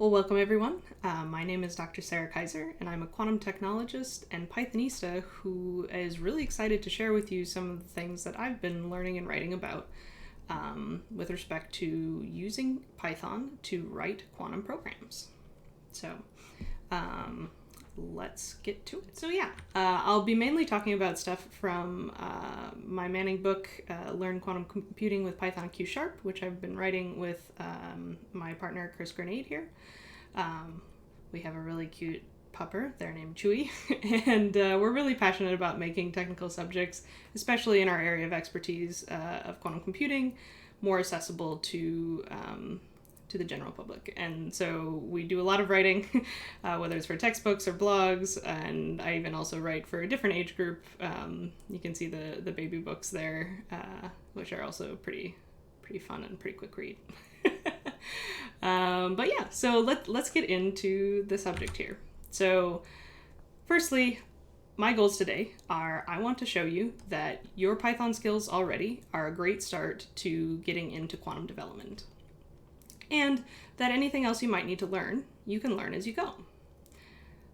Well, welcome everyone. My name is Dr. Sarah Kaiser, and I'm a quantum technologist and Pythonista who is really excited to share with you some of the things that I've been learning and writing about with respect to using Python to write quantum programs. So let's get to it. So I'll be mainly talking about stuff from my Manning book, Learn Quantum Computing with Python and Qsharp, which I've been writing with my partner Qsharp here. We have a really cute pupper. They're named Chewy, and we're really passionate about making technical subjects, especially in our area of expertise of quantum computing, more accessible to the general public. And so we do a lot of writing, whether it's for textbooks or blogs, and I even also write for a different age group. You can see the baby books there, which are also pretty fun and pretty quick read. So let's get into the subject here. So firstly, my goals today are I want to show you that your Python skills already are a great start to getting into quantum development, and that anything else you might need to learn, you can learn as you go.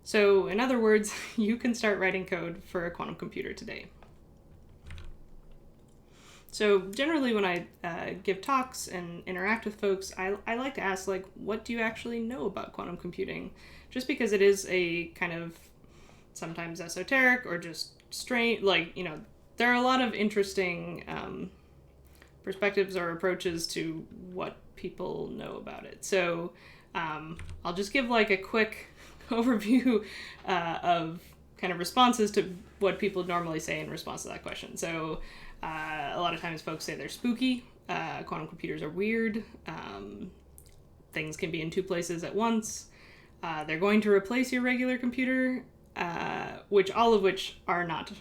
So in other words, you can start writing code for a quantum computer today. So generally when I give talks and interact with folks, I like to ask, what do you actually know about quantum computing? Just because it is a kind of sometimes esoteric or just strange, there are a lot of interesting perspectives or approaches to what people know about it. So I'll just give a quick overview of kind of responses to what people normally say in response to that question. So a lot of times folks say they're spooky, quantum computers are weird, things can be in two places at once, they're going to replace your regular computer, all of which are not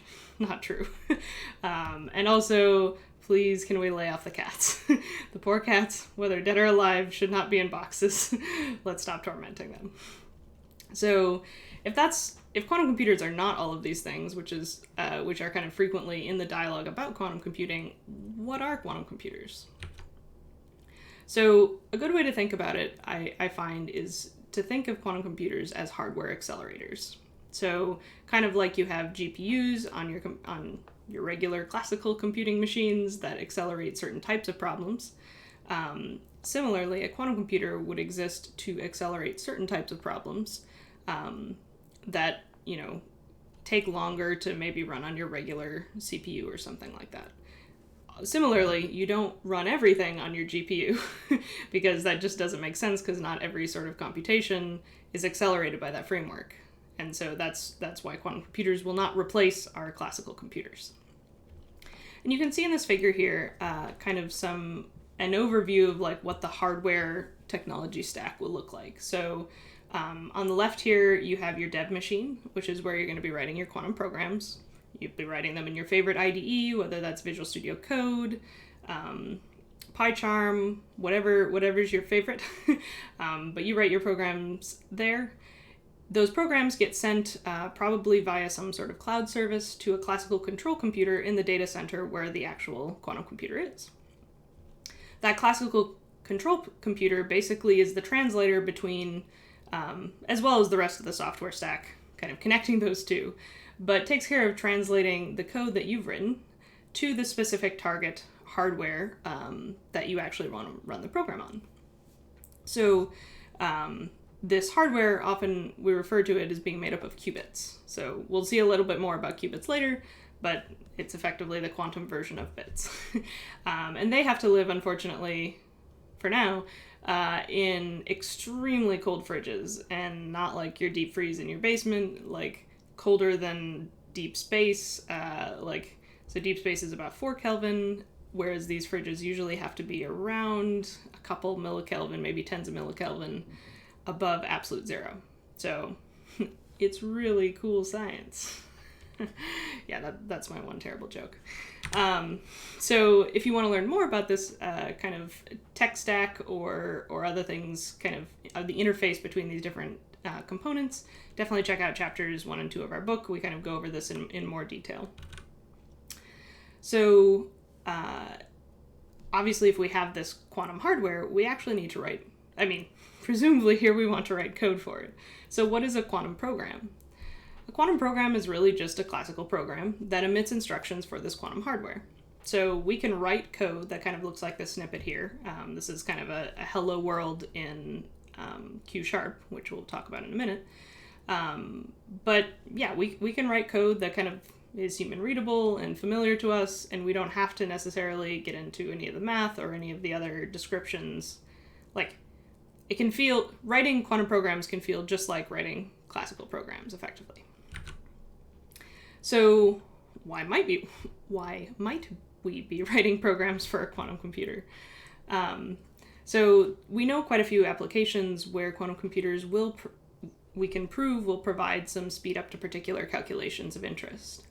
true. And also, please, can we lay off the cats? The poor cats, whether dead or alive, should not be in boxes. Let's stop tormenting them. So if quantum computers are not all of these things, which are kind of frequently in the dialogue about quantum computing, what are quantum computers? So a good way to think about it, I find, is to think of quantum computers as hardware accelerators. So kind of like you have GPUs on your regular classical computing machines that accelerate certain types of problems. Similarly, a quantum computer would exist to accelerate certain types of problems that, take longer to maybe run on your regular CPU or something like that. Similarly, you don't run everything on your GPU because that just doesn't make sense, because not every sort of computation is accelerated by that framework. And so that's why quantum computers will not replace our classical computers. And you can see in this figure here kind of an overview of what the hardware technology stack will look like. So on the left here, you have your dev machine, which is where you're going to be writing your quantum programs. You'll be writing them in your favorite IDE, whether that's Visual Studio Code, PyCharm, whatever's your favorite. But you write your programs there. Those programs get sent probably via some sort of cloud service to a classical control computer in the data center where the actual quantum computer is. That classical control computer basically is the translator between, as well as the rest of the software stack, kind of connecting those two, but takes care of translating the code that you've written to the specific target hardware that you actually want to run the program on. So this hardware, often we refer to it as being made up of qubits. So we'll see a little bit more about qubits later, but it's effectively the quantum version of bits. And they have to live, unfortunately, for now, in extremely cold fridges, and not like your deep freeze in your basement, colder than deep space. So deep space is about 4 Kelvin, whereas these fridges usually have to be around a couple millikelvin, maybe tens of millikelvin, above absolute zero. So it's really cool science. Yeah, that's my one terrible joke. So if you want to learn more about this kind of tech stack or other things, kind of the interface between these different components, definitely check out chapters 1 and 2 of our book. We kind of go over this in more detail. So obviously, if we have this quantum hardware, we actually need to write presumably here we want to write code for it. So what is a quantum program? A quantum program is really just a classical program that emits instructions for this quantum hardware. So we can write code that kind of looks like this snippet here. This is kind of a hello world in Qsharp, which we'll talk about in a minute. But yeah, we can write code that kind of is human readable and familiar to us, and we don't have to necessarily get into any of the math or any of the other descriptions. Like, writing quantum programs can feel just like writing classical programs effectively. So why might we be writing programs for a quantum computer? So we know quite a few applications where quantum computers we can prove will provide some speed up to particular calculations of interest.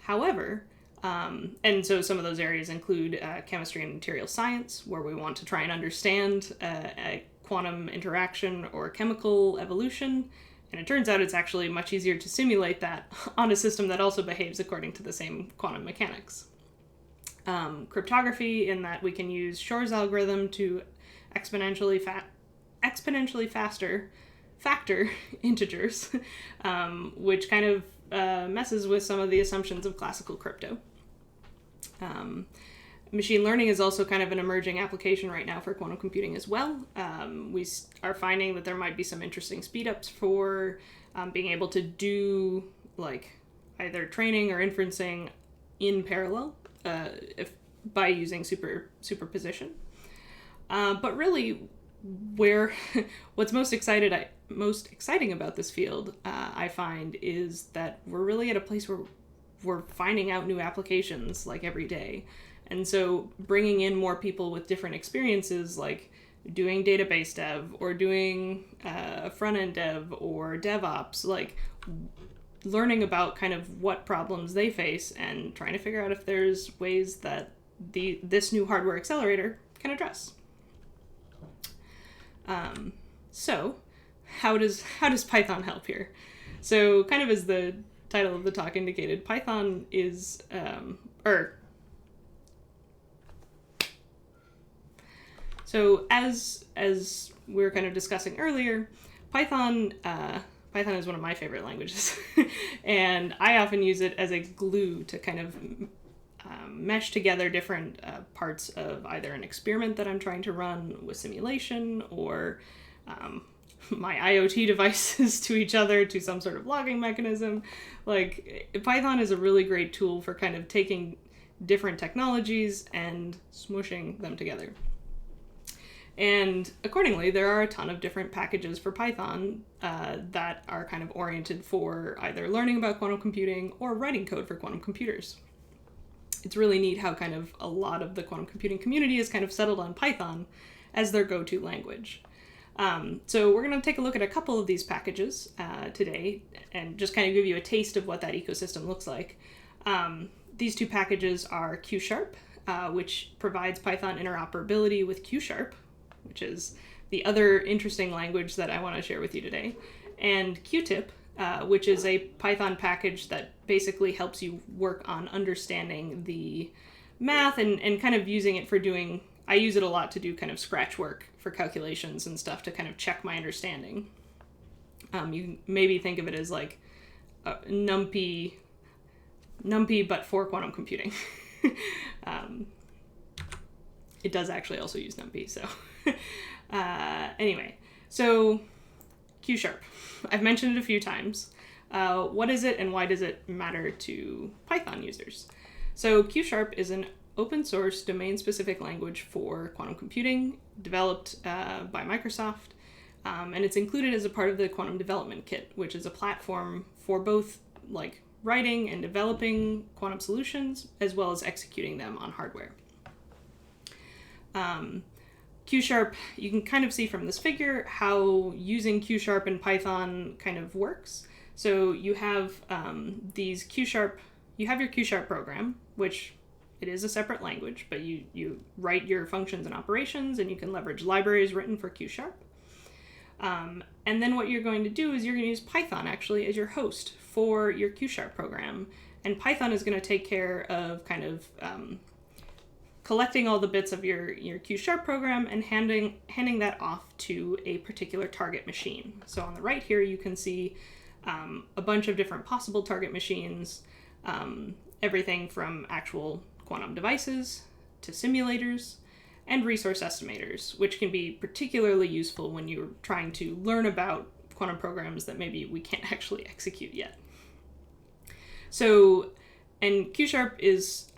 However, and so some of those areas include chemistry and material science, where we want to try and understand a quantum interaction or chemical evolution, and it turns out it's actually much easier to simulate that on a system that also behaves according to the same quantum mechanics. Cryptography, in that we can use Shor's algorithm to exponentially faster factor integers, which kind of messes with some of the assumptions of classical crypto. Machine learning is also kind of an emerging application right now for quantum computing as well. We are finding that there might be some interesting speedups for being able to do like either training or inferencing in parallel by using superposition. But really, what's most exciting about this field, I find, is that we're really at a place where we're finding out new applications like every day. And so bringing in more people with different experiences, like doing database dev or doing front-end dev or DevOps, like learning about kind of what problems they face and trying to figure out if there's ways that this new hardware accelerator can address. So how does Python help here? So kind of as the title of the talk indicated, Python is, so as we were kind of discussing earlier, Python is one of my favorite languages, and I often use it as a glue to kind of mesh together different parts of either an experiment that I'm trying to run with simulation, or my IoT devices to each other, to some sort of logging mechanism. Like, Python is a really great tool for kind of taking different technologies and smooshing them together. And accordingly, there are a ton of different packages for Python that are kind of oriented for either learning about quantum computing or writing code for quantum computers. It's really neat how kind of a lot of the quantum computing community is kind of settled on Python as their go-to language. So we're going to take a look at a couple of these packages today and just kind of give you a taste of what that ecosystem looks like. These two packages are Qsharp, which provides Python interoperability with Qsharp, which is the other interesting language that I want to share with you today, and Qtip, which is a Python package that basically helps you work on understanding the math and kind of using it for doing, I use it a lot to do kind of scratch work for calculations and stuff to kind of check my understanding. You maybe think of it as like NumPy but for quantum computing. It does actually also use NumPy, so anyway, so Qsharp. I've mentioned it a few times. What is it and why does it matter to Python users? So Qsharp is an open source domain-specific language for quantum computing developed by Microsoft, and it's included as a part of the Quantum Development Kit, which is a platform for both like writing and developing quantum solutions as well as executing them on hardware. Qsharp, you can kind of see from this figure how using Qsharp in Python kind of works. So you have you have your Qsharp program, which it is a separate language, but you write your functions and operations, and you can leverage libraries written for Qsharp. And then what you're going to do is you're going to use Python actually as your host for your Qsharp program. And Python is going to take care of kind of collecting all the bits of your Qsharp program and handing that off to a particular target machine. So on the right here, you can see a bunch of different possible target machines, everything from actual quantum devices to simulators and resource estimators, which can be particularly useful when you're trying to learn about quantum programs that maybe we can't actually execute yet. So, and Qsharp is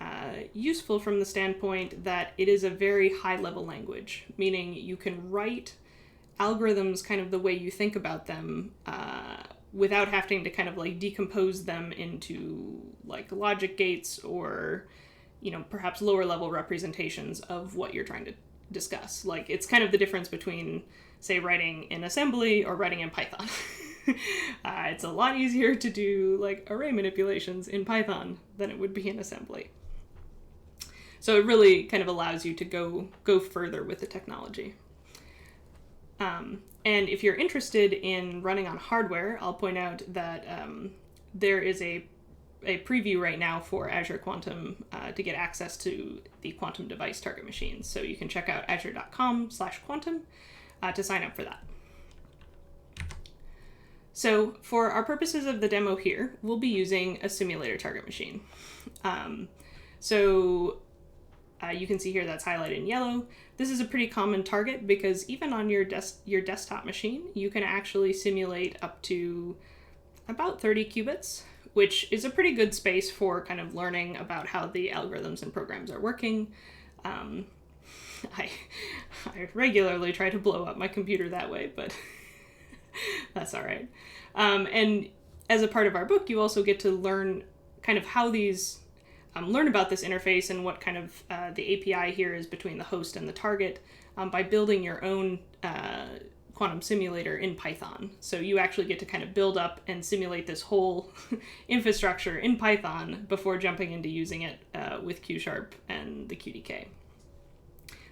useful from the standpoint that it is a very high-level language, meaning you can write algorithms kind of the way you think about them without having to kind of like decompose them into like logic gates or, you know, perhaps lower-level representations of what you're trying to discuss. Like, it's kind of the difference between, say, writing in assembly or writing in Python. It's a lot easier to do like array manipulations in Python than it would be in assembly. So it really kind of allows you to go further with the technology. And if you're interested in running on hardware, I'll point out that there is a preview right now for Azure Quantum to get access to the quantum device target machines. So you can check out azure.com/quantum to sign up for that. So for our purposes of the demo here, we'll be using a simulator target machine. You can see here that's highlighted in yellow. This is a pretty common target because even on your desktop machine, you can actually simulate up to about 30 qubits, which is a pretty good space for kind of learning about how the algorithms and programs are working. I regularly try to blow up my computer that way, but that's all right. And as a part of our book, you also get to learn kind of how these, learn about this interface and what kind of the API here is between the host and the target by building your own quantum simulator in Python. So you actually get to kind of build up and simulate this whole infrastructure in Python before jumping into using it with Qsharp and the QDK,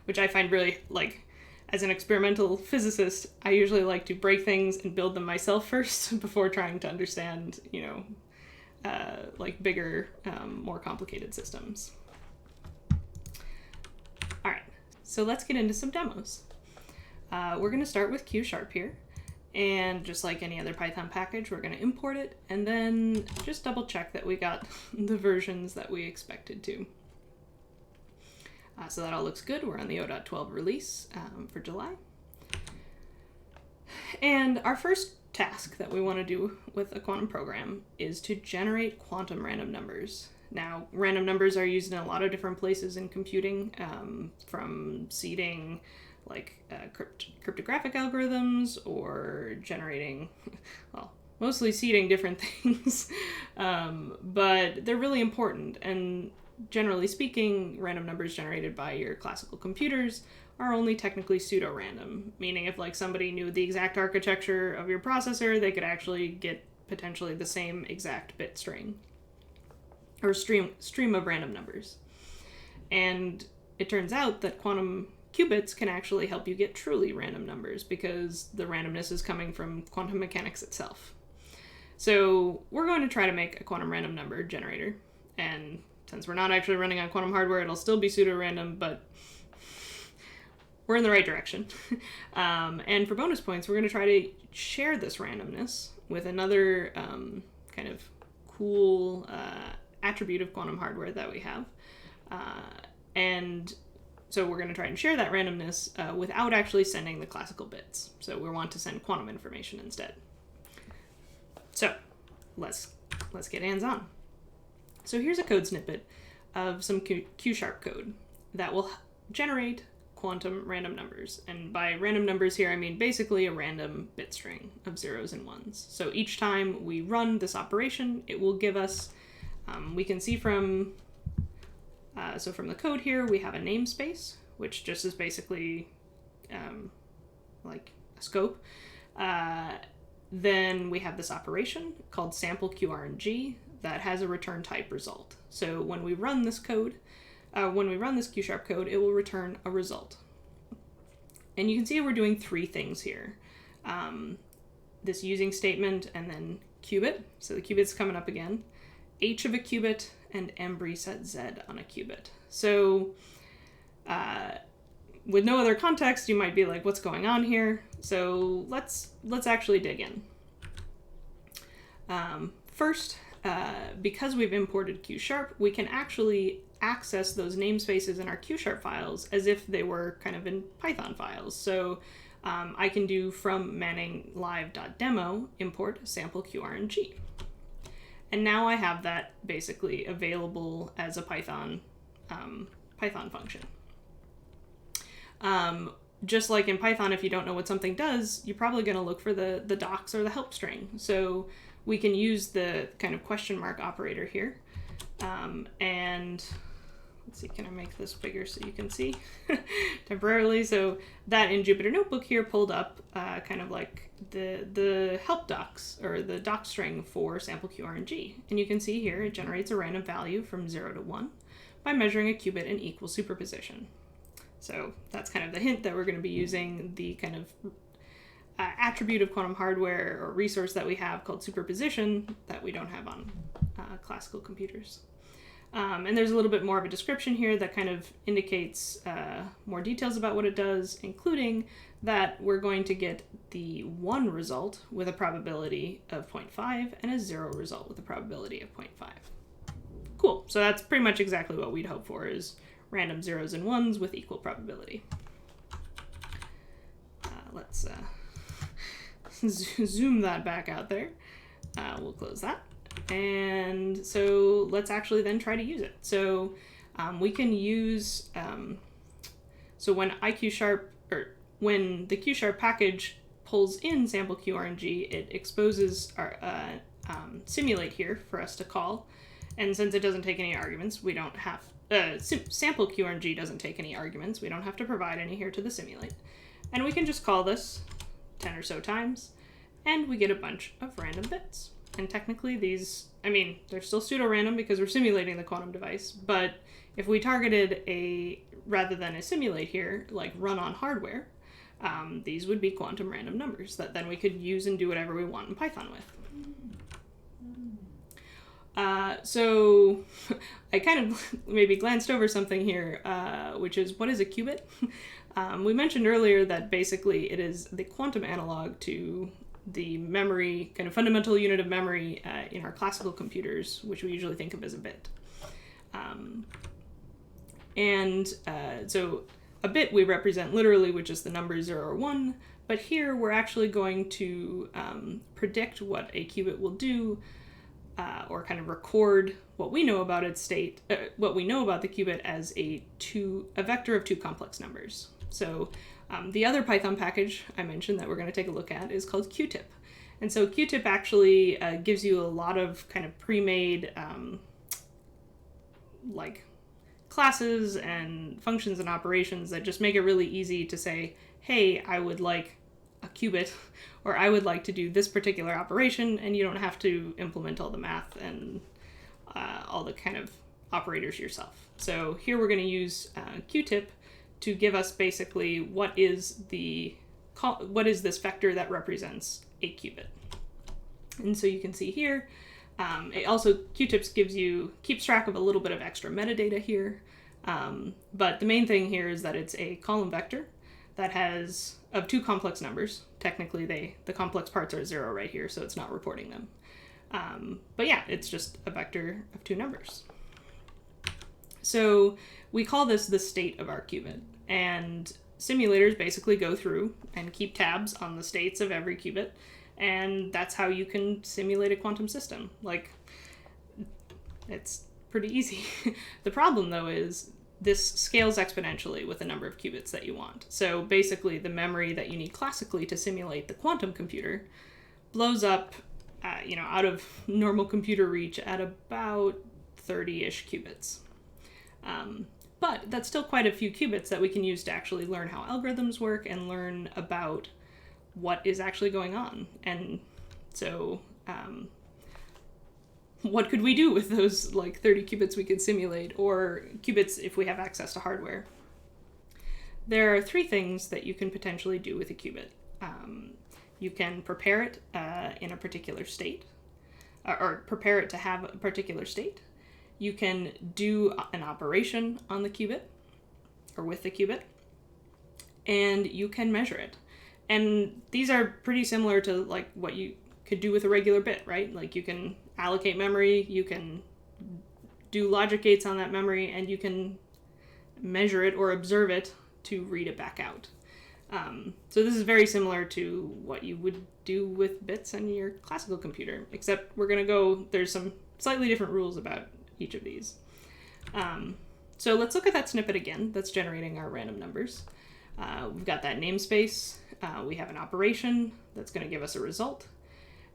which I find really, like, as an experimental physicist, I usually like to break things and build them myself first before trying to understand, you know, like bigger, more complicated systems. All right, so let's get into some demos. We're going to start with Qsharp here, and just like any other Python package, we're going to import it and then just double check that we got the versions that we expected to. So that all looks good. We're on the 0.12 release for July. And our first task that we want to do with a quantum program is to generate quantum random numbers. Now, random numbers are used in a lot of different places in computing, from seeding like cryptographic algorithms or generating, well, mostly seeding different things, but they're really important. And generally speaking, random numbers generated by your classical computers are only technically pseudo-random, meaning if like somebody knew the exact architecture of your processor, they could actually get potentially the same exact bit string or stream of random numbers. And it turns out that quantum qubits can actually help you get truly random numbers because the randomness is coming from quantum mechanics itself. So we're going to try to make a quantum random number generator, and since we're not actually running on quantum hardware, it'll still be pseudo-random, but we're in the right direction. And for bonus points, we're going to try to share this randomness with another kind of cool attribute of quantum hardware that we have. And so we're going to try and share that randomness without actually sending the classical bits. So we want to send quantum information instead. So let's get hands-on. So here's a code snippet of some Qsharp code that will generate quantum random numbers. And by random numbers here, I mean basically a random bit string of zeros and ones. So each time we run this operation, it will give us, we can see from, so from the code here, we have a namespace, which just is basically like a scope. Then we have this operation called SampleQrng that has a return type result. So when we run this code, when we run this Qsharp code, it will return a result. And you can see we're doing three things here. This using statement and then qubit. So the qubit's coming up again. H of a qubit and M reset Z on a qubit. So with no other context, you might be like, what's going on here? So let's actually dig in. First, because we've imported Qsharp, we can actually access those namespaces in our Qsharp files as if they were kind of in Python files. So I can do from manninglive.demo import SampleQrng. And now I have that basically available as a Python function. Just like in Python, if you don't know what something does, you're probably going to look for the docs or the help string. So we can use the kind of question mark operator here. And let's see, can I make this bigger so you can see temporarily? So that in Jupyter Notebook here pulled up kind of like the help docs or the doc string for SampleQrng. And you can see here it generates a random value from 0 to 1 by measuring a qubit in equal superposition. So that's kind of the hint that we're going to be using the kind of attribute of quantum hardware or resource that we have called superposition that we don't have on classical computers. And there's a little bit more of a description here that kind of indicates more details about what it does, including that we're going to get the 1 result with a probability of 0.5 and a 0 result with a probability of 0.5. Cool. So that's pretty much exactly what we'd hope for, is random 0s and 1s with equal probability. Let's zoom that back out there. We'll close that. And so let's actually then try to use it. So we can use, so when when the Qsharp package pulls in SampleQrng, it exposes our simulate here for us to call. And since it doesn't take any arguments, we don't have, SampleQrng doesn't take any arguments. We don't have to provide any here to the simulate. And we can just call this 10 or so times, and we get a bunch of random bits. And technically these, I mean, they're still pseudo-random because we're simulating the quantum device, but if we targeted rather than a simulate here, like run on hardware, these would be quantum random numbers that then we could use and do whatever we want in Python with. So I kind of maybe glanced over something here, which is, what is a qubit? We mentioned earlier that basically it is the quantum analog to the memory, kind of fundamental unit of memory in our classical computers, which we usually think of as a bit. So a bit we represent literally, which is the number 0 or 1, but here we're actually going to predict what a qubit will do, or kind of record what we know about its state, what we know about the qubit as a vector of 2 complex numbers. So the other Python package I mentioned that we're going to take a look at is called Qtip. And so Qtip actually gives you a lot of kind of pre-made like classes and functions and operations that just make it really easy to say, hey, I would like a qubit, or I would like to do this particular operation, and you don't have to implement all the math and all the kind of operators yourself. So here we're going to use Qtip to give us basically what is this vector that represents a qubit. And so you can see here, it also, Qtips keeps track of a little bit of extra metadata here, but the main thing here is that it's a column vector that has of 2 complex numbers. Technically the complex parts are 0 right here, so it's not reporting them. But yeah, it's just a vector of 2 numbers. So we call this the state of our qubit, and simulators basically go through and keep tabs on the states of every qubit, and that's how you can simulate a quantum system. Like, it's pretty easy. The problem though is this scales exponentially with the number of qubits that you want. So basically the memory that you need classically to simulate the quantum computer blows up, out of normal computer reach at about 30-ish qubits. But that's still quite a few qubits that we can use to actually learn how algorithms work and learn about what is actually going on. And so what could we do with those like 30 qubits we could simulate, or qubits if we have access to hardware? There are 3 things that you can potentially do with a qubit. You can prepare it in a particular state, or prepare it to have a particular state. You can do an operation on the qubit, or with the qubit, and you can measure it. And these are pretty similar to like what you could do with a regular bit, right? Like you can allocate memory, you can do logic gates on that memory, and you can measure it or observe it to read it back out. So this is very similar to what you would do with bits in your classical computer, except there's some slightly different rules about each of these. So let's look at that snippet again that's generating our random numbers. We've got that namespace. We have an operation that's going to give us a result.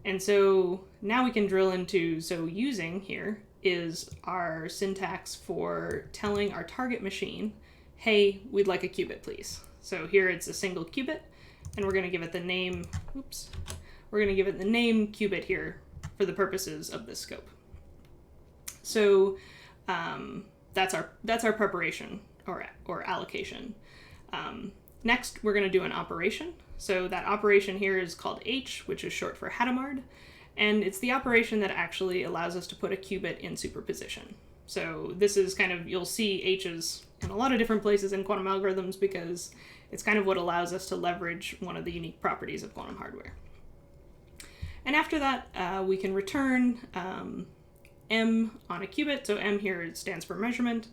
And so now we can drill into, so using here is our syntax for telling our target machine, hey, we'd like a qubit, please. So here it's a single qubit, and we're going to give it the name, we're going to give it the name qubit here for the purposes of this scope. So that's our preparation or allocation. Next, we're going to do an operation. So that operation here is called H, which is short for Hadamard, and it's the operation that actually allows us to put a qubit in superposition. So this is kind of, you'll see H's in a lot of different places in quantum algorithms because it's kind of what allows us to leverage one of the unique properties of quantum hardware. And after that, we can return M on a qubit. So M here stands for measurement,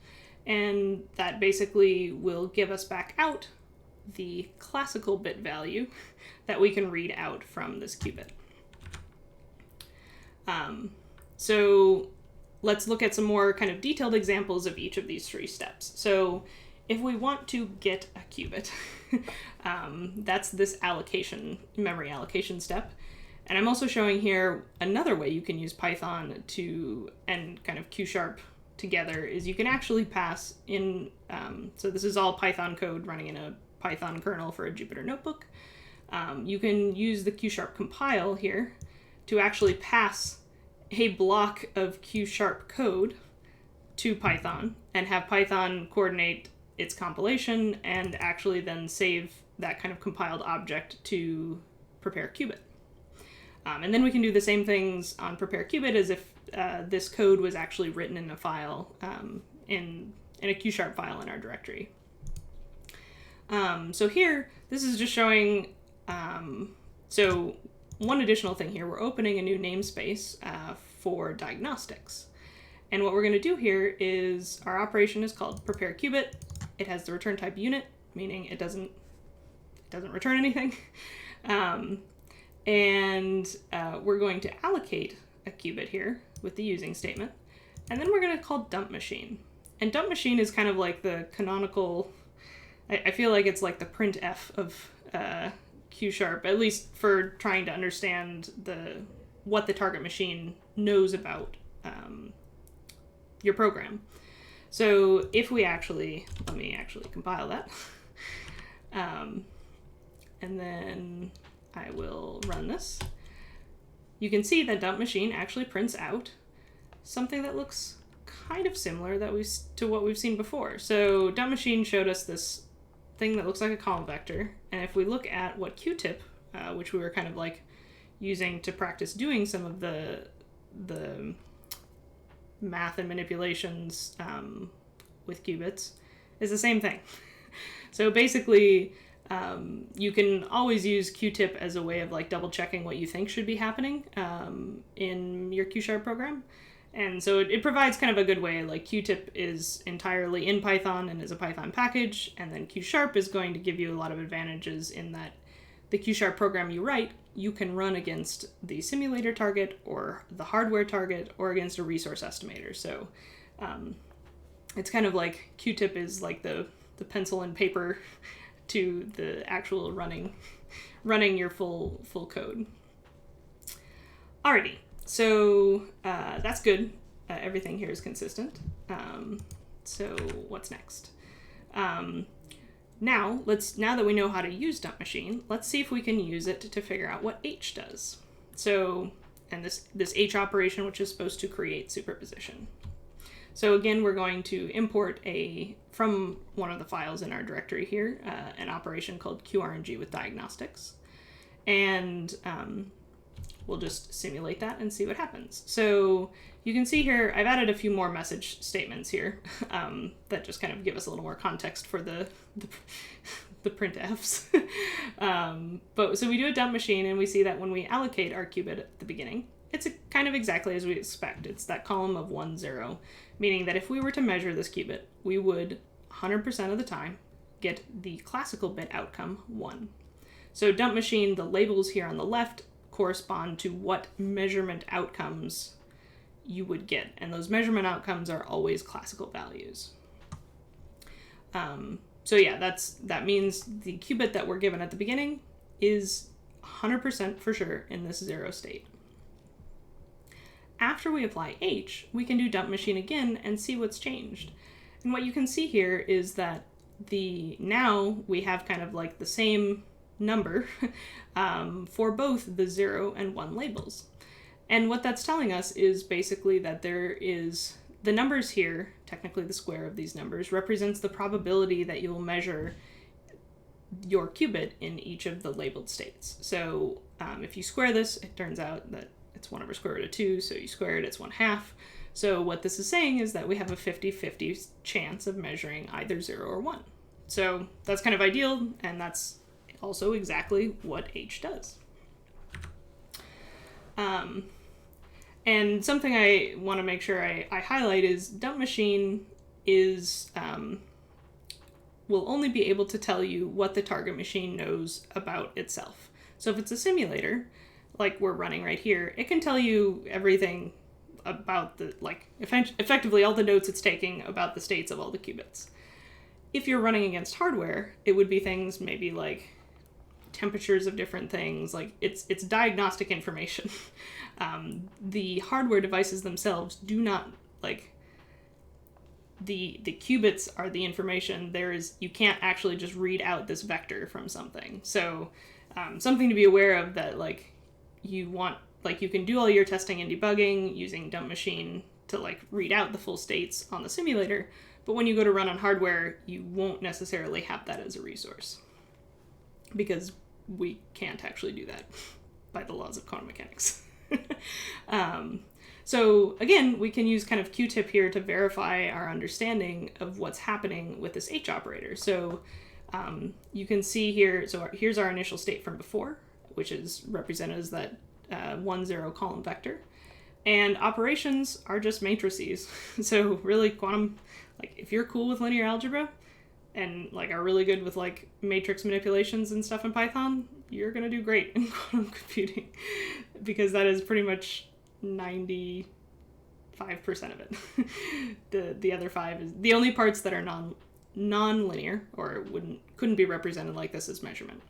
and that basically will give us back out the classical bit value that we can read out from this qubit. So let's look at some more kind of detailed examples of each of these three steps. So if we want to get a qubit, that's this memory allocation step. And I'm also showing here another way you can use Python and kind of Qsharp together is you can actually pass in, so this is all Python code running in a Python kernel for a Jupyter notebook. You can use the Qsharp compile here to actually pass a block of Qsharp code to Python and have Python coordinate its compilation and actually then save that kind of compiled object to prepare qubit. And then we can do the same things on prepare qubit as if this code was actually written in a file, in a Qsharp file in our directory. So here, this is just showing, so one additional thing here, we're opening a new namespace for diagnostics. And what we're going to do here is our operation is called prepare qubit. It has the return type unit, meaning it doesn't return anything. And we're going to allocate a qubit here with the using statement. And then we're going to call dump machine. And dump machine is kind of like the canonical, I feel like it's like the printf of Qsharp, at least for trying to understand what the target machine knows about your program. So if we let me actually compile that. And then I will run this. You can see that dump machine actually prints out something that looks kind of similar to what we've seen before. So dump machine showed us this thing that looks like a column vector. And if we look at what qtip, which we were kind of like using to practice doing some of the math and manipulations with qubits, is the same thing. So basically, you can always use qtip as a way of like double checking what you think should be happening in your Qsharp program. And so it provides kind of a good way, like qtip is entirely in Python and is a Python package, and then Qsharp is going to give you a lot of advantages in that the Qsharp program you write, you can run against the simulator target or the hardware target or against a resource estimator. So it's kind of like qtip is like the pencil and paper to the actual running your full code. Alrighty, so that's good. Everything here is consistent. So what's next? Now that we know how to use dump machine, let's see if we can use it to figure out what H does. So, and this H operation, which is supposed to create superposition. So again, we're going to import from one of the files in our directory here, an operation called Qrng with diagnostics. And we'll just simulate that and see what happens. So you can see here, I've added a few more message statements here that just kind of give us a little more context for the printfs. But so we do a dump machine, and we see that when we allocate our qubit at the beginning, it's kind of exactly as we expect. It's that column of 1, 0, meaning that if we were to measure this qubit, we would 100% of the time get the classical bit outcome 1. So dump machine, the labels here on the left correspond to what measurement outcomes you would get, and those measurement outcomes are always classical values. So yeah, that means the qubit that we're given at the beginning is 100% for sure in this 0 state. After we apply H, we can do dump machine again and see what's changed. And what you can see here is that now we have kind of like the same number for both the 0 and 1 labels. And what that's telling us is basically that there is the numbers here, technically the square of these numbers, represents the probability that you'll measure your qubit in each of the labeled states. So if you square this, it turns out that it's 1 over square root of 2, so you square it, it's 1/2. So what this is saying is that we have a 50-50 chance of measuring either 0 or 1. So that's kind of ideal, and that's also exactly what H does. And something I want to make sure I highlight is dump machine will only be able to tell you what the target machine knows about itself. So if it's a simulator, like we're running right here, it can tell you everything about effectively all the notes it's taking about the states of all the qubits. If you're running against hardware, it would be things maybe like temperatures of different things, like it's diagnostic information. The hardware devices themselves do not, like, the qubits are the information. You can't actually just read out this vector from something. So something to be aware of, that you can do all your testing and debugging using dump machine to read out the full states on the simulator, but when you go to run on hardware, you won't necessarily have that as a resource, because we can't actually do that by the laws of quantum mechanics. So again, we can use kind of Q-tip here to verify our understanding of what's happening with this H operator. So you can see here, so here's our initial state from before, which is represented as that 1, 0 column vector. And operations are just matrices. So really quantum, if you're cool with linear algebra and are really good with matrix manipulations and stuff in Python, you're gonna do great in quantum computing, because that is pretty much 95% of it. The other 5 is the only parts that are non-linear or couldn't be represented like this as measurement.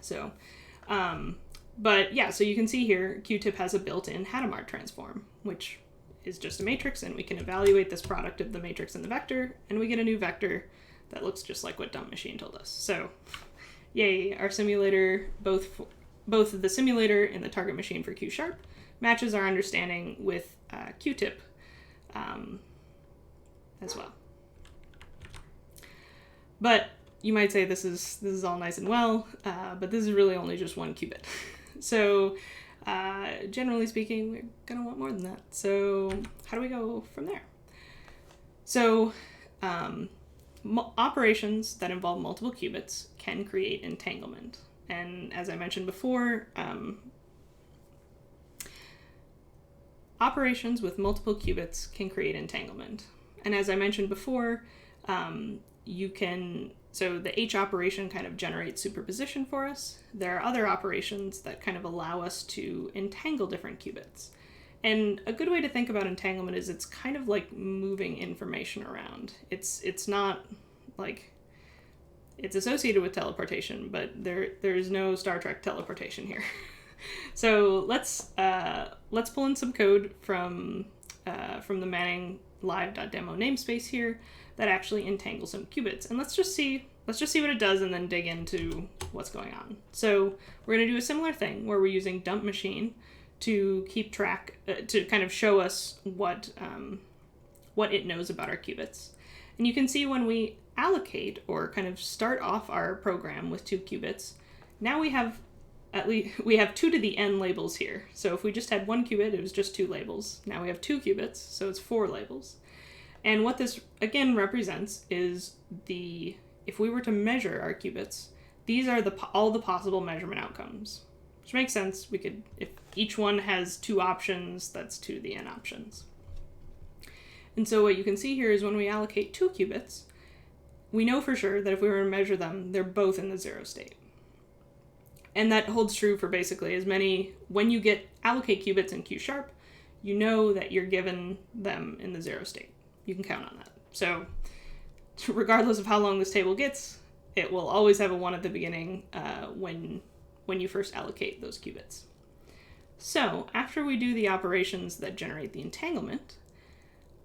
So but yeah, so you can see here Q-tip has a built-in Hadamard transform, which is just a matrix, and we can evaluate this product of the matrix and the vector, and we get a new vector that looks just like what dump machine told us. So yay, our simulator, both the simulator and the target machine for Qsharp, matches our understanding with Q-tip as well. But you might say this is all nice and well, but this is really only just 1 qubit. So generally speaking, we're gonna want more than that. So how do we go from there? So operations that involve multiple qubits can create entanglement. And as I mentioned before, operations with multiple qubits can create entanglement. And as I mentioned before, so the H operation kind of generates superposition for us. There are other operations that kind of allow us to entangle different qubits. And a good way to think about entanglement is it's kind of like moving information around. It's not it's associated with teleportation, but there's no Star Trek teleportation here. So let's pull in some code from the Manning live.demo namespace here that actually entangles some qubits, and let's just see what it does and then dig into what's going on. So we're going to do a similar thing where we're using dump machine to keep track, to kind of show us what it knows about our qubits. And you can see when we allocate or kind of start off our program with 2 qubits, now we have at least we have 2 to the n labels here. So if we just had 1 qubit, it was just 2 labels. Now we have 2 qubits, so it's 4 labels. And what this again represents is if we were to measure our qubits, these are all the possible measurement outcomes. Which makes sense. We could, if each one has 2 options, that's 2 to the n options. And so what you can see here is when we allocate 2 qubits, we know for sure that if we were to measure them, they're both in the 0 state. And that holds true for basically as many, when you allocate qubits in Qsharp, you know that you're given them in the 0 state. You can count on that. So regardless of how long this table gets, it will always have a 1 at the beginning when you first allocate those qubits. So after we do the operations that generate the entanglement,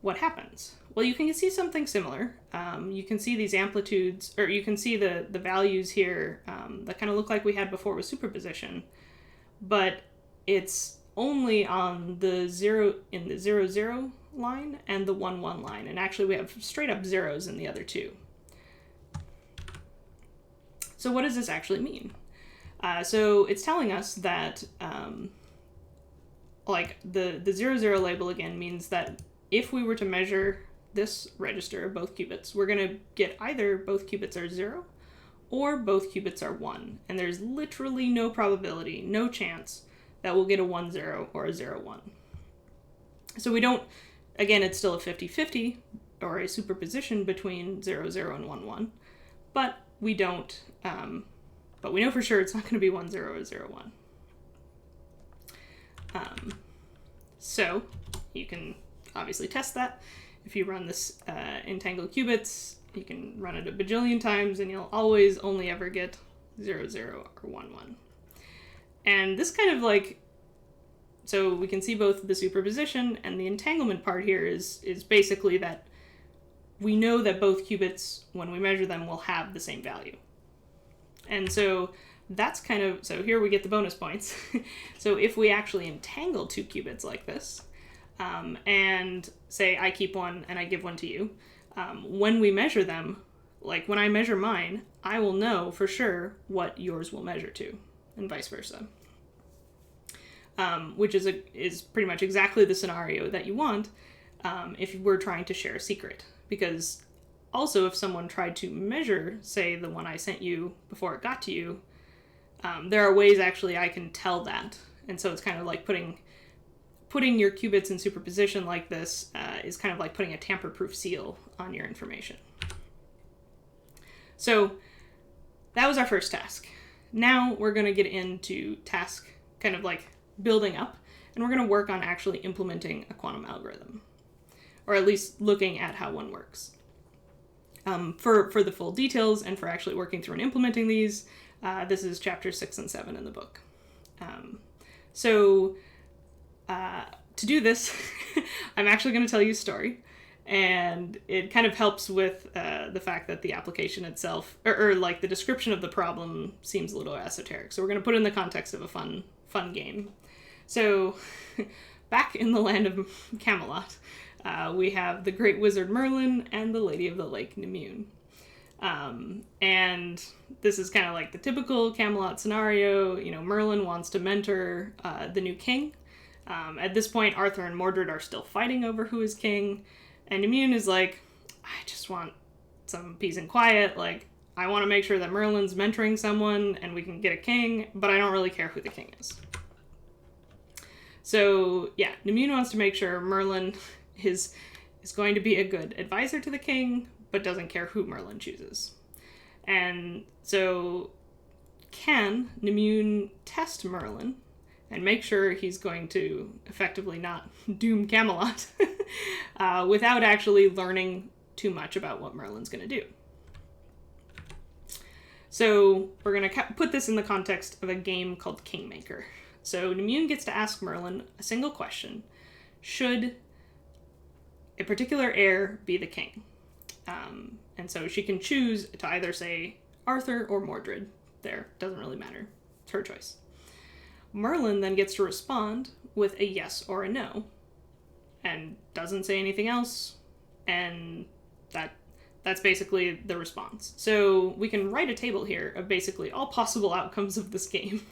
what happens? Well, you can see something similar. You can see these amplitudes, or you can see the values here that kind of look like we had before with superposition, but it's only on the 0 in the 0, 0 line and the 1, 1 line, and actually we have straight up zeros in the other 2. So what does this actually mean? So it's telling us that like the 0, 0 label again means that if we were to measure this register, both qubits, we're going to get either both qubits are 0 or both qubits are 1. And there's literally no probability, no chance that we'll get a 1, 0 or a 0, 1. So we don't, again, it's still a 50-50 or a superposition between 0, 0 and 1, 1. But we don't, but we know for sure it's not going to be 1, 0 or 0, 1. So you can obviously test that. If you run this entangled qubits, you can run it a bajillion times and you'll always only ever get 0, 0 or 1, 1. And this kind of like, so we can see both the superposition and the entanglement part here is basically that we know that both qubits, when we measure them, will have the same value. And so that's kind of, so here we get the bonus points. So if we actually entangle 2 qubits like this, and say I keep one and I give one to you, when we measure them, like when I measure mine, I will know for sure what yours will measure to, and vice versa. Which is pretty much exactly the scenario that you want if we're trying to share a secret. Because also if someone tried to measure, say, the one I sent you before it got to you, there are ways actually I can tell that. And so it's kind of like putting your qubits in superposition like this is kind of like putting a tamper-proof seal on your information. So that was our first task. Now we're going to get into task kind of like building up, and we're going to work on actually implementing a quantum algorithm, or at least looking at how one works. For the full details and for actually working through and implementing these, this is chapters 6 and 7 in the book. To do this, I'm actually going to tell you a story, and it kind of helps with the fact that the application itself, or like the description of the problem seems a little esoteric. So we're going to put it in the context of a fun game. So back in the land of Camelot, we have the great wizard Merlin and the lady of the lake Nimue. And this is kind of like the typical Camelot scenario. You know, Merlin wants to mentor the new king. At this point, Arthur and Mordred are still fighting over who is king. And Nimue is like, I just want some peace and quiet. Like, I want to make sure that Merlin's mentoring someone and we can get a king, but I don't really care who the king is. So, yeah, Nimue wants to make sure Merlin is going to be a good advisor to the king, but doesn't care who Merlin chooses. And so, can Nimue test Merlin and make sure he's going to effectively not doom Camelot without actually learning too much about what Merlin's going to do? So we're going to put this in the context of a game called Kingmaker. So Nimue gets to ask Merlin a single question. Should a particular heir be the king? And so she can choose to either say Arthur or Mordred. There, doesn't really matter. It's her choice. Merlin then gets to respond with a yes or a no, and doesn't say anything else, and that's basically the response. So we can write a table here of basically all possible outcomes of this game.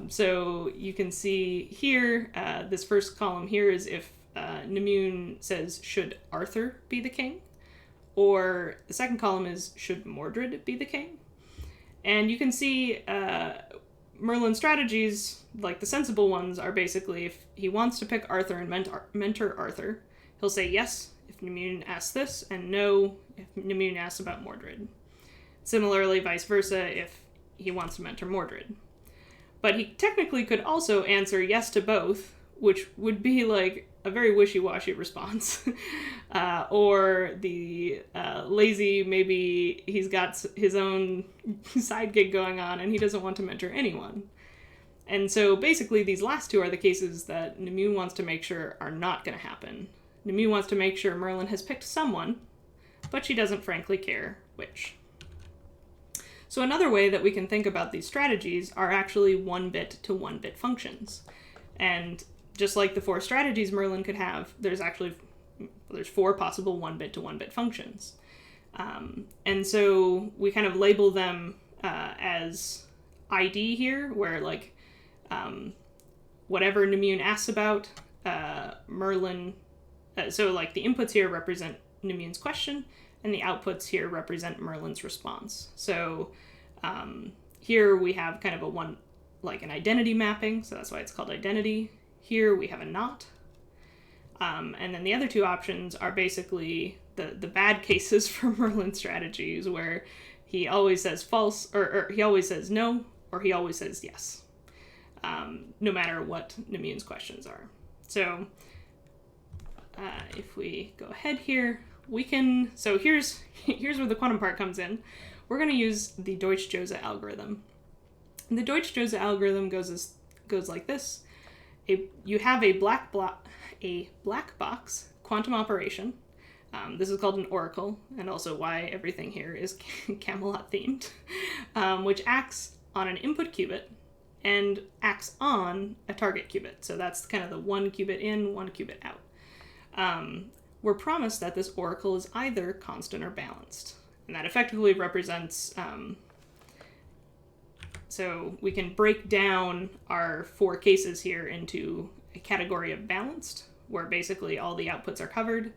So you can see here, this first column here is if Nemune says, should Arthur be the king? Or the second column is, should Mordred be the king? And you can see Merlin's strategies, like the sensible ones, are basically if he wants to pick Arthur and mentor Arthur, he'll say yes if Nemune asks this, and no if Nemune asks about Mordred. Similarly, vice versa, if he wants to mentor Mordred. But he technically could also answer yes to both, which would be like a very wishy-washy response. Or the lazy, maybe he's got his own side gig going on and he doesn't want to mentor anyone. And so basically these last two are the cases that Nemune wants to make sure are not going to happen. Nemune wants to make sure Merlin has picked someone, but she doesn't frankly care which. So another way that we can think about these strategies are actually 1-bit to 1-bit functions. And just like the 4 strategies Merlin could have, there's 4 possible 1-bit to 1-bit functions. And so we kind of label them as ID here, where like whatever Nemune asks about, Merlin, so like the inputs here represent Nemune's question, and the outputs here represent Merlin's response. So here we have kind of an identity mapping, so that's why it's called identity. Here we have a not. And then the other 2 options are basically the bad cases for Merlin's strategies, where he always says false, or he always says no, or he always says yes, no matter what Nemune's questions are. So if we go ahead here, we can, so here's where the quantum part comes in. We're going to use the Deutsch-Jozsa algorithm. And the Deutsch-Jozsa algorithm goes like this. You have a black box quantum operation. This is called an oracle, and also why everything here is Camelot themed, which acts on an input qubit and acts on a target qubit. So that's kind of the 1 qubit in, 1 qubit out. We're promised that this oracle is either constant or balanced. And that effectively represents, so we can break down our 4 cases here into a category of balanced, where basically all the outputs are covered,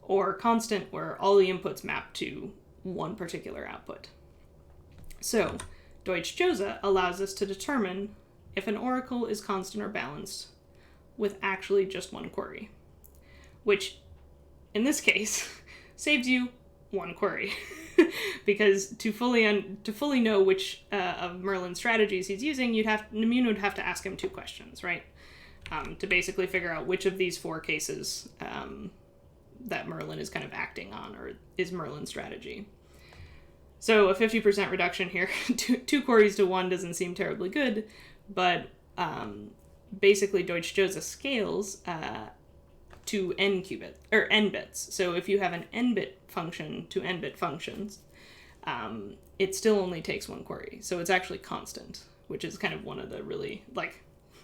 or constant, where all the inputs map to one particular output. So Deutsch-Jozsa allows us to determine if an oracle is constant or balanced with actually just 1 query, which in this case saves you 1 query. Because to fully know which of Merlin's strategies he's using, Nemune would have to ask him 2 questions, right? To basically figure out which of these 4 cases that Merlin is kind of acting on, or is Merlin's strategy. So a 50% reduction here, 2 queries to 1 doesn't seem terribly good, but basically Deutsch-Jozsa scales to n bits. So if you have an n-bit function to n-bit functions, it still only takes 1 query. So it's actually constant, which is kind of one of the really, like,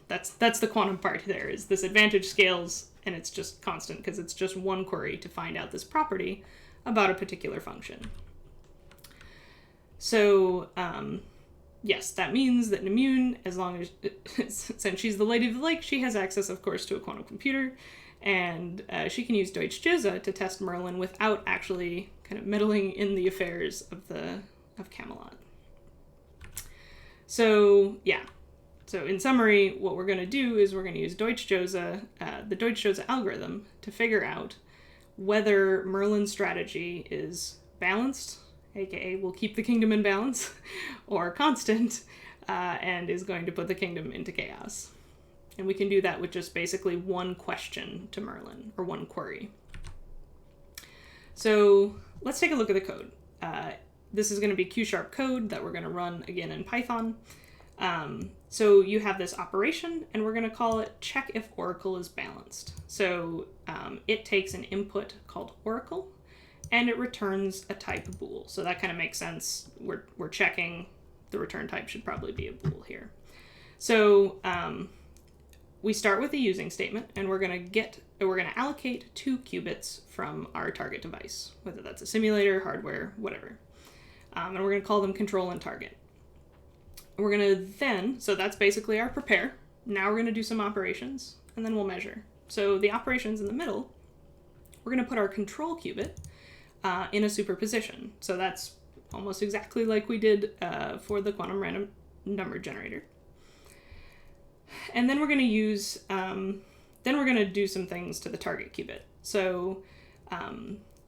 that's the quantum part there, is this advantage scales and it's just constant because it's just 1 query to find out this property about a particular function. So yes, that means that Nemune, as long as, since she's the Lady of the Lake, she has access, of course, to a quantum computer, and she can use Deutsch-Jozsa to test Merlin without actually kind of meddling in the affairs of Camelot. So yeah, so in summary, what we're going to do is we're going to use Deutsch-Jozsa, the Deutsch-Jozsa algorithm, to figure out whether Merlin's strategy is balanced, aka will keep the kingdom in balance, or constant, and is going to put the kingdom into chaos. And we can do that with just basically 1 question to Merlin, or 1 query. So let's take a look at the code. This is going to be Qsharp code that we're going to run again in Python. So you have this operation, and we're going to call it check if oracle is balanced. So it takes an input called oracle, and it returns a type bool. So that kind of makes sense. We're checking the return type should probably be a bool here. So we start with the using statement, and we're going to allocate 2 qubits from our target device, whether that's a simulator, hardware, whatever. And we're going to call them control and target. we're going to then, so that's basically our prepare. Now we're going to do some operations, and then we'll measure. So the operations in the middle, we're going to put our control qubit in a superposition. So that's almost exactly like we did for the quantum random number generator. And then we're going to use, then we're going to do some things to the target qubit. So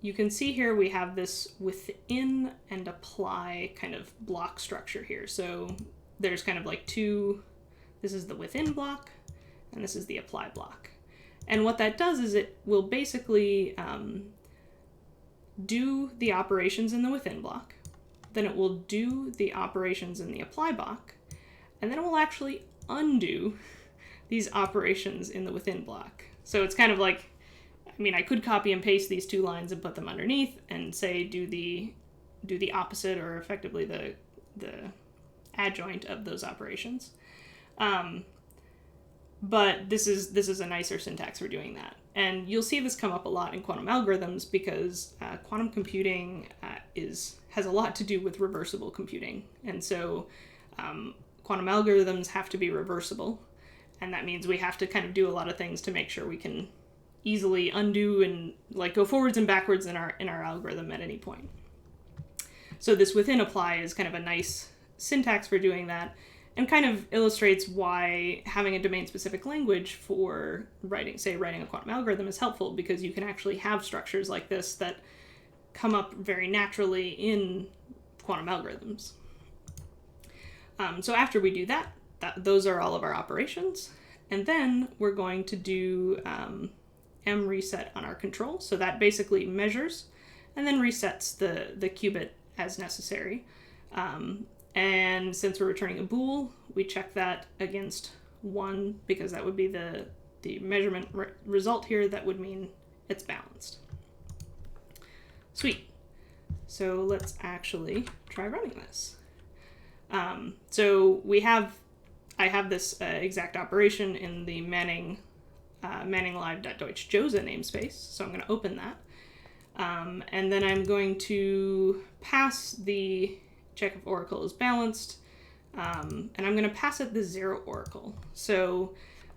you can see here we have this within and apply kind of block structure here. So there's kind of like two, this is the within block, and this is the apply block. And what that does is it will basically do the operations in the within block, then it will do the operations in the apply block, and then it will actually undo these operations in the within block. So it's kind of like, I mean, I could copy and paste these two lines and put them underneath and say do the opposite, or effectively the adjoint of those operations. But this is a nicer syntax for doing that. And you'll see this come up a lot in quantum algorithms because quantum computing has a lot to do with reversible computing. And so quantum algorithms have to be reversible. And that means we have to kind of do a lot of things to make sure we can easily undo and like go forwards and backwards in our algorithm at any point. So this within apply is kind of a nice syntax for doing that, and kind of illustrates why having a domain-specific language for writing a quantum algorithm is helpful, because you can actually have structures like this that come up very naturally in quantum algorithms. So after we do that, those are all of our operations, and then we're going to do M reset on our control. So that basically measures and then resets the qubit as necessary. And since we're returning a bool, we check that against 1 because that would be the measurement result here. That would mean it's balanced. Sweet. So let's actually try running this. So I have this exact operation in the Manning live.deutsch-Jose namespace. So I'm going to open that. And then I'm going to pass the check if oracle is balanced, and I'm going to pass it the 0 oracle. So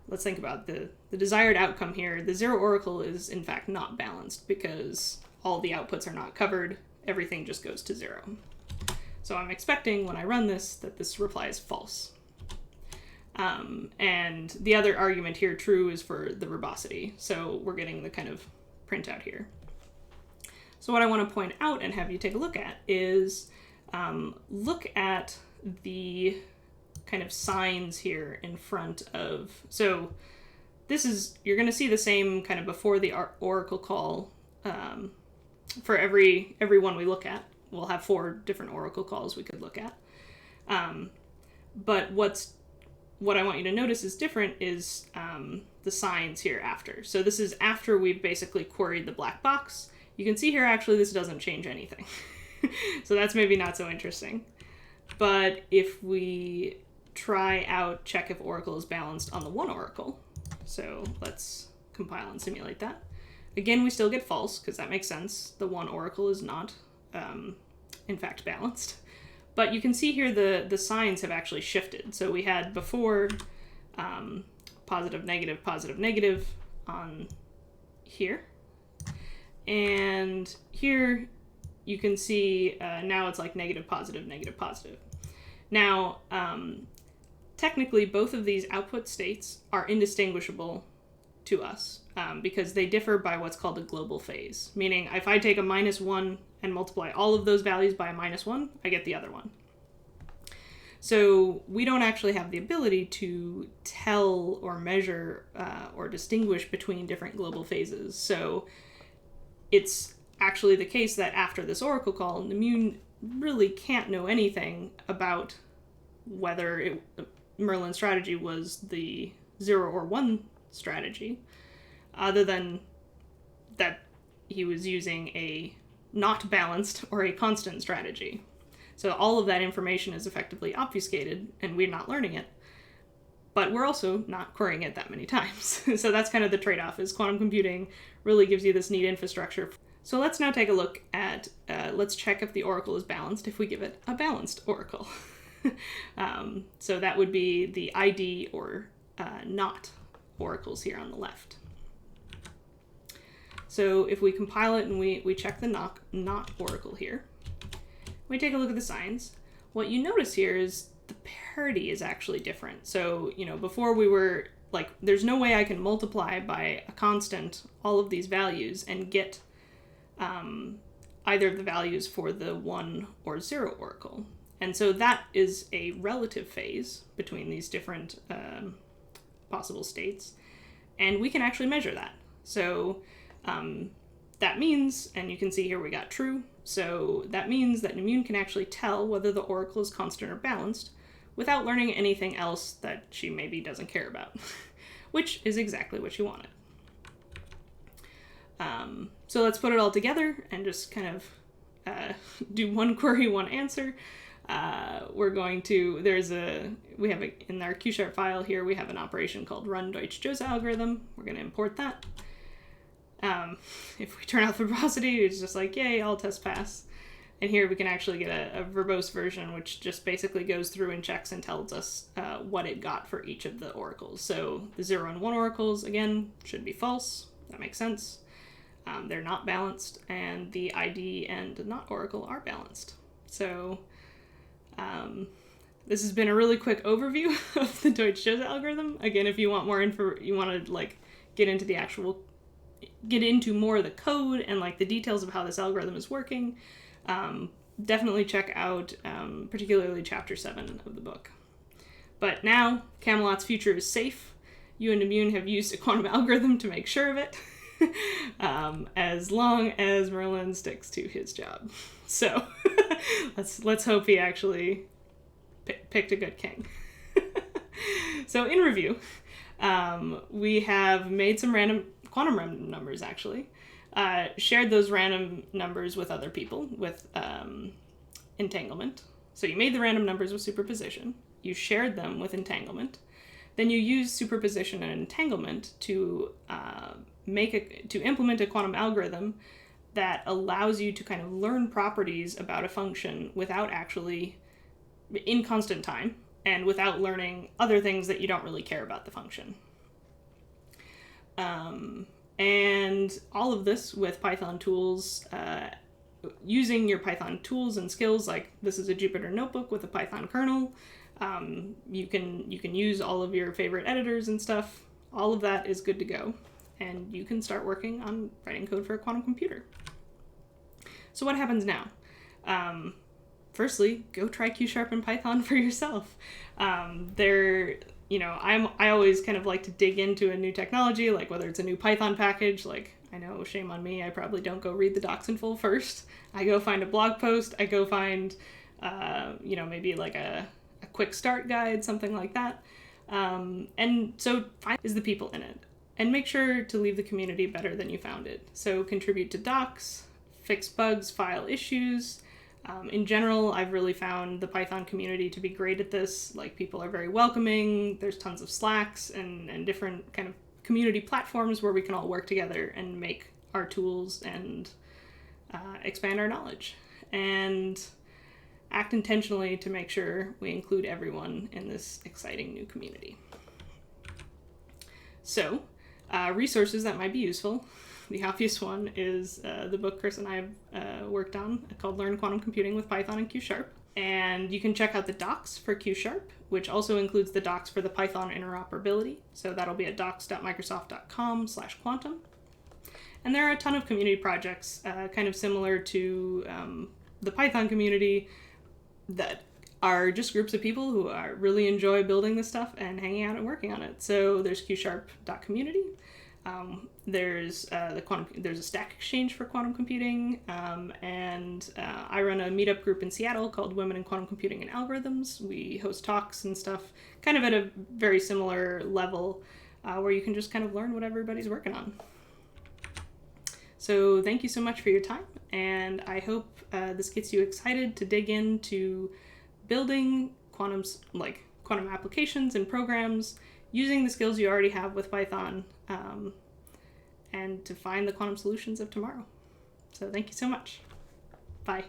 let's think about the desired outcome here. The 0 oracle is in fact not balanced because all the outputs are not covered. Everything just goes to 0. So I'm expecting when I run this that this reply is false. And the other argument here, true, is for the verbosity. So we're getting the kind of printout here. So what I want to point out and have you take a look at is look at the kind of signs here in front of, so this is, you're going to see the same kind of before the oracle call for every one we look at. We'll have 4 different oracle calls we could look at. But what I want you to notice is different is the signs here after. So this is after we've basically queried the black box. You can see here actually this doesn't change anything. So that's maybe not so interesting. But if we try out check if oracle is balanced on the 1 oracle, so let's compile and simulate that. Again, we still get false because that makes sense. The 1 oracle is not, in fact, balanced. But you can see here the signs have actually shifted. So we had before positive, negative on here. And here you can see now it's like negative, positive. Now, technically, both of these output states are indistinguishable to us because they differ by what's called a global phase. Meaning, if I take a -1 and multiply all of those values by a -1, I get the other one. So we don't actually have the ability to tell or measure or distinguish between different global phases. So it's actually the case that after this oracle call, Nemune really can't know anything about whether Merlin's strategy was the 0 or 1 strategy, other than that he was using a not balanced or a constant strategy. So all of that information is effectively obfuscated, and we're not learning it. But we're also not querying it that many times. So that's kind of the trade-off, is quantum computing really gives you this neat infrastructure. So let's now take a look at, let's check if the oracle is balanced if we give it a balanced oracle. So that would be the ID or not oracles here on the left. So if we compile it and we check the not oracle here, we take a look at the signs. What you notice here is the parity is actually different. So, before we were like, there's no way I can multiply by a constant all of these values and get either of the values for the 1 or 0 oracle. And so that is a relative phase between these different possible states. And we can actually measure that. So that means, and you can see here we got true, so that means that Immune can actually tell whether the oracle is constant or balanced without learning anything else that she maybe doesn't care about, which is exactly what she wanted. So let's put it all together and just kind of do one query, one answer. We're going to, in our Qsharp file here, we have an operation called run Deutsch Jose algorithm. We're going to import that. If we turn off verbosity, it's just like, yay, all tests pass. And here we can actually get a verbose version, which just basically goes through and checks and tells us what it got for each of the oracles. So the 0 and 1 oracles, again, should be false. That makes sense. They're not balanced, and the ID and not oracle are balanced. So this has been a really quick overview of the Deutsch Jose algorithm. Again, if you want more info, you want to get into more of the code and the details of how this algorithm is working, definitely check out particularly chapter 7 of the book. But now, Camelot's future is safe. You and Immune have used a quantum algorithm to make sure of it, as long as Merlin sticks to his job. So let's hope he actually picked a good king. So in review, we have made some quantum random numbers, actually. Shared those random numbers with other people with entanglement. So you made the random numbers with superposition. You shared them with entanglement. Then you use superposition and entanglement to implement a quantum algorithm that allows you to kind of learn properties about a function without actually, in constant time, and without learning other things that you don't really care about the function. And all of this with Python tools, using your Python tools and skills, like this is a Jupyter notebook with a Python kernel. You can use all of your favorite editors and stuff. All of that is good to go. And you can start working on writing code for a quantum computer. So what happens now? Firstly, go try Qsharp and Python for yourself. I always kind of like to dig into a new technology, like whether it's a new Python package, I know, shame on me, I probably don't go read the docs in full first. I go find a blog post, I go find, maybe a quick start guide, something like that. And so find is the people in it. And make sure to leave the community better than you found it. So contribute to docs, fix bugs, file issues. In general, I've really found the Python community to be great at this. People are very welcoming. There's tons of Slacks and different kind of community platforms where we can all work together and make our tools and expand our knowledge. And act intentionally to make sure we include everyone in this exciting new community. So, resources that might be useful. The obvious one is the book Chris and I have worked on called Learn Quantum Computing with Python and Qsharp. And you can check out the docs for Qsharp, which also includes the docs for the Python interoperability. So that'll be at docs.microsoft.com/quantum. And there are a ton of community projects kind of similar to the Python community that are just groups of people who really enjoy building this stuff and hanging out and working on it. So there's qsharp.community. There's a Stack Exchange for quantum computing, and I run a meetup group in Seattle called Women in Quantum Computing and Algorithms. We host talks and stuff, kind of at a very similar level, where you can just kind of learn what everybody's working on. So thank you so much for your time, and I hope this gets you excited to dig into building quantum applications and programs using the skills you already have with Python, and to find the quantum solutions of tomorrow. So thank you so much. Bye.